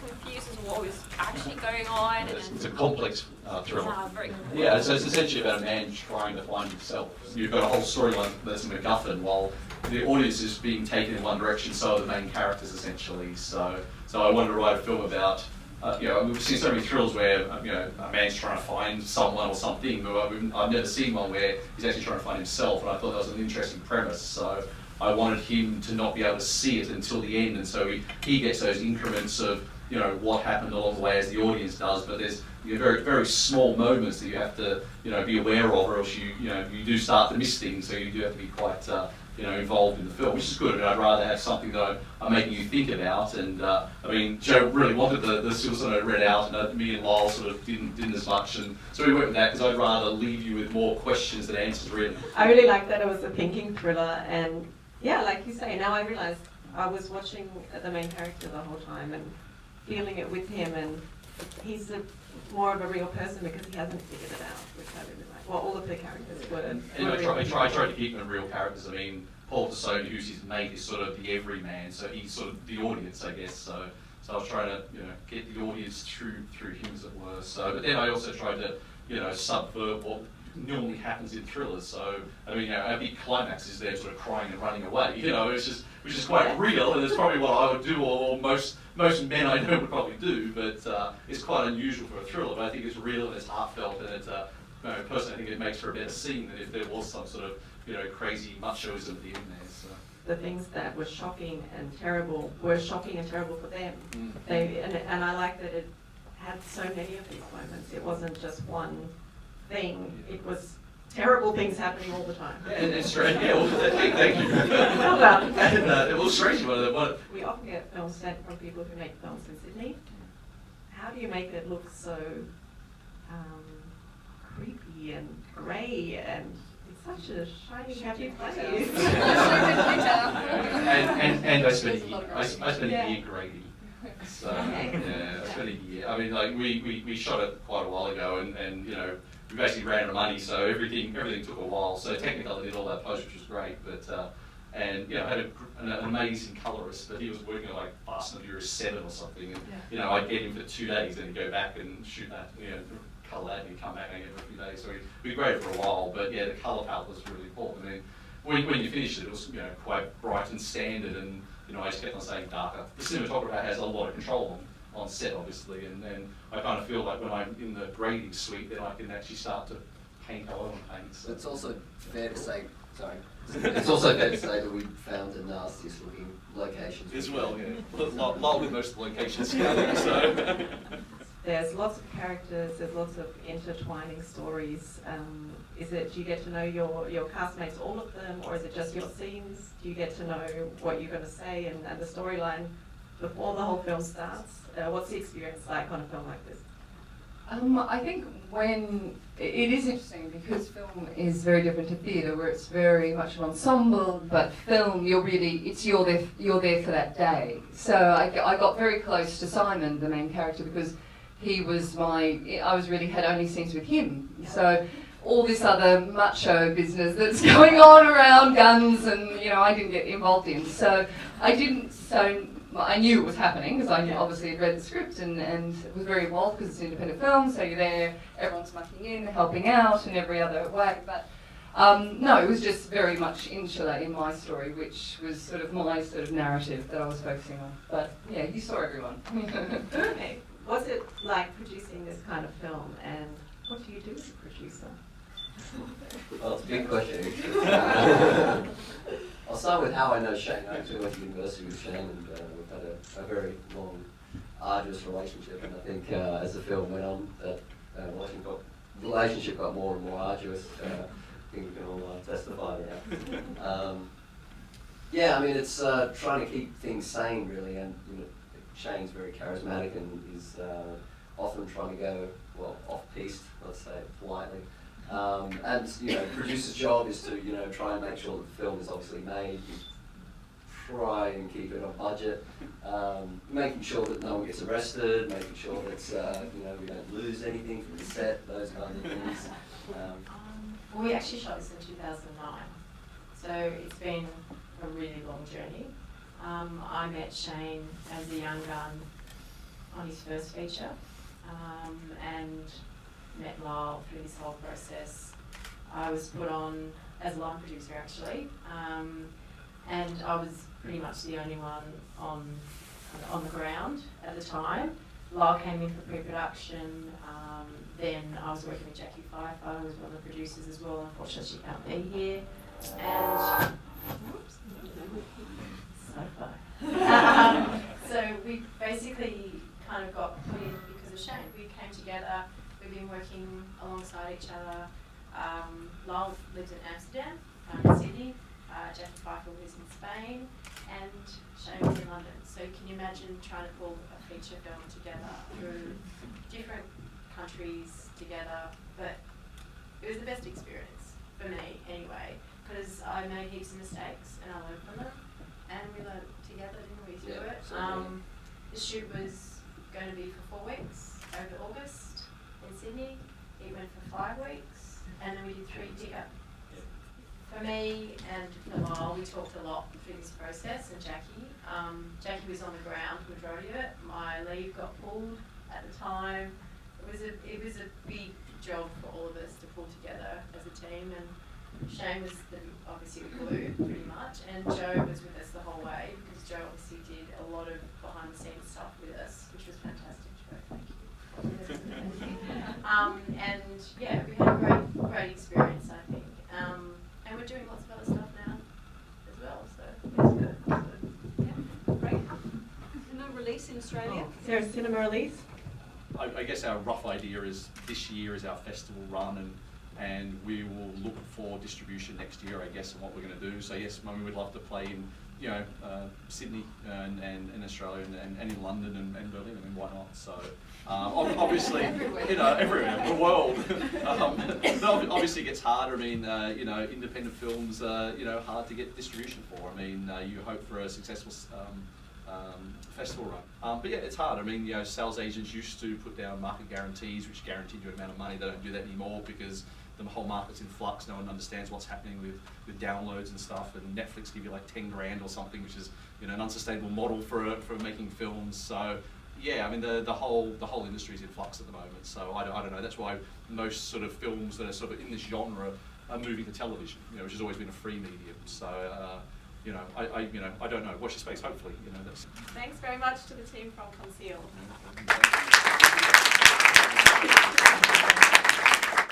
confused as to what was actually going on. It's a complex thriller. Yeah, very complex. Yeah, so it's essentially about a man trying to find himself. You've got a whole storyline that's a MacGuffin, while the audience is being taken in one direction, so are the main characters essentially. So I wanted to write a film about, we've seen so many thrills where a man's trying to find someone or something, but I've never seen one where he's actually trying to find himself, and I thought that was an interesting premise. So I wanted him to not be able to see it until the end, and so he gets those increments of what happened along the way as the audience does. But there's very very small moments that you have to be aware of, or else you do start to miss things. So you do have to be quite involved in the film, which is good. I mean, I'd rather have something that I'm making you think about. And I mean, Joe really wanted the Silver Note read out, and me and Lyle sort of didn't as much, and so we went with that because I'd rather leave you with more questions than answers, really. I really liked that it was a thinking thriller, and yeah, like you say, now I realise I was watching the main character the whole time and feeling it with him, and he's more of a real person because he hasn't figured it out, which I really like. Well, all of the characters were. And I tried to keep them real characters. I mean, Paul Tassone, who's his mate, is sort of the everyman, so he's sort of the audience, I guess. So I was trying to get the audience through him, as it were. So, but then I also tried to subvert what normally happens in thrillers. So I mean, a big climax is them sort of crying and running away. Which is quite real, and it's probably what I would do, or most men I know would probably do. But it's quite unusual for a thriller. But I think it's real and it's heartfelt, and it's personally I think it makes for a better scene than if there was some sort of crazy machoism at the end there. So. The things that were shocking and terrible were shocking and terrible for them. And I like that it had so many of these moments. It wasn't just one thing. It was terrible things happening all the time. Yeah, and strange. Yeah, well, thank you. Well done. And it was strange. We often get films sent from people who make films in Sydney. How do you make it look so creepy and grey, and it's such a shiny, happy place? and I spent a year grading. So yeah, I spent a year. I mean, like we shot it quite a while ago, and we basically ran out of money, so everything took a while. So technically, I did all that post, which was great, but and I had an amazing colorist, but he was working at like Fast and Furious 7 or something, and I'd get him for 2 days, and he'd go back and shoot that, colour that, and he'd come back and get it for a few days. So we graded for a while, but yeah, the colour palette was really important. And then when you finished it, it was quite bright and standard, and I just kept on saying darker. The cinematographer has a lot of control on set, obviously, and then I kind of feel like when I'm in the grading suite, then I can actually start to paint how I want to paint. So. It's also fair to say, it's also fair to say that we found the nastiest looking locations. As well, yeah. Lyle with most of the locations. So. There's lots of characters, there's lots of intertwining stories. Do you get to know your castmates, all of them, or is it just your scenes? Do you get to know what you're going to say and the storyline before the whole film starts? What's the experience like on a film like this? I think when it is interesting because film is very different to theatre, where it's very much an ensemble, but film you're there for that day. So I got very close to Simon, the main character, because he was had only scenes with him. So all this other macho business that's going on around guns and I didn't get involved in. So I knew it was happening because I obviously had read the script and was very involved because it's an independent film, so you're there, everyone's mucking in, helping out in every other way. But no, it was just very much insular in my story, which was sort of my sort of narrative that I was focusing on. But yeah, you saw everyone. Okay. What's it like producing this kind of film, and what do you do as a producer? Well, it's a big question. I'll start with how I know Shane. I actually went to university with Shane, and we've had a very long, arduous relationship. And I think as the film went on, that relationship got more and more arduous. I think we can all testify to that. Yeah, I mean, it's trying to keep things sane, really, and Shane's very charismatic and is often trying to go off-piste, let's say politely. And producer's job is to try and make sure that the film is obviously made, try and keep it on budget, making sure that no one gets arrested, making sure that we don't lose anything from the set, those kinds of things. Well, we actually shot this in 2009, so it's been a really long journey. I met Shane as a young gun on his first feature, and met Lyle through this whole process. I was put on as a line producer actually, and I was pretty much the only one on the ground at the time. Lyle came in for pre-production, then I was working with Jackie Pfeiffer, who was one of the producers as well. Unfortunately she can't be here. And whoops, so far. So we basically kind of got put in because of Shane. We came together, we've been working alongside each other. Lyle lives in Amsterdam, in Sydney, Jackie Pfeiffer lives in Spain, and Shane was in London. So can you imagine trying to pull a feature film together through different countries together? But it was the best experience for me anyway, because I made heaps of mistakes and I learned from them, and we learned together, didn't we, through it? The shoot was going to be for 4 weeks over August in Sydney. It went for 5 weeks, and then we did 3 together. For me and for Lyle, we talked a lot through this process, and Jackie. Jackie was on the ground the majority of it. My leave got pulled at the time. It was a big job for all of us to pull together as a team, and Shane was obviously the glue pretty much, and Joe was with us the whole way because Joe obviously did a lot of behind the scenes stuff with us, which was fantastic. Joe, thank you. And yeah, we had a great experience, I think. And we're doing lots of other stuff now as well, so it's good. Yeah, great. No release in Australia? Is there a cinema release? I guess our rough idea is this year is our festival run, and we will look for distribution next year, I guess, and what we're going to do. So yes, I mean, we'd love to play in, you know, Sydney and in Australia and in London and Berlin. I mean, why not? So obviously, you know, everywhere, the world. But obviously, it gets harder. I mean, you know, independent films, you know, hard to get distribution for. I mean, you hope for a successful festival run. But yeah, it's hard. I mean, you know, sales agents used to put down market guarantees, which guaranteed you an amount of money. They don't do that anymore because the whole market's in flux. No one understands what's happening with downloads and stuff. And Netflix give you like 10 grand or something, which is, you know, an unsustainable model for making films. So yeah, I mean, the whole industry's in flux at the moment. So I don't know. That's why most sort of films that are sort of in this genre are moving to television, you know, which has always been a free medium. So you know, I don't know. Watch your space. Hopefully, you know, that's. Thanks very much to the team from Conceal.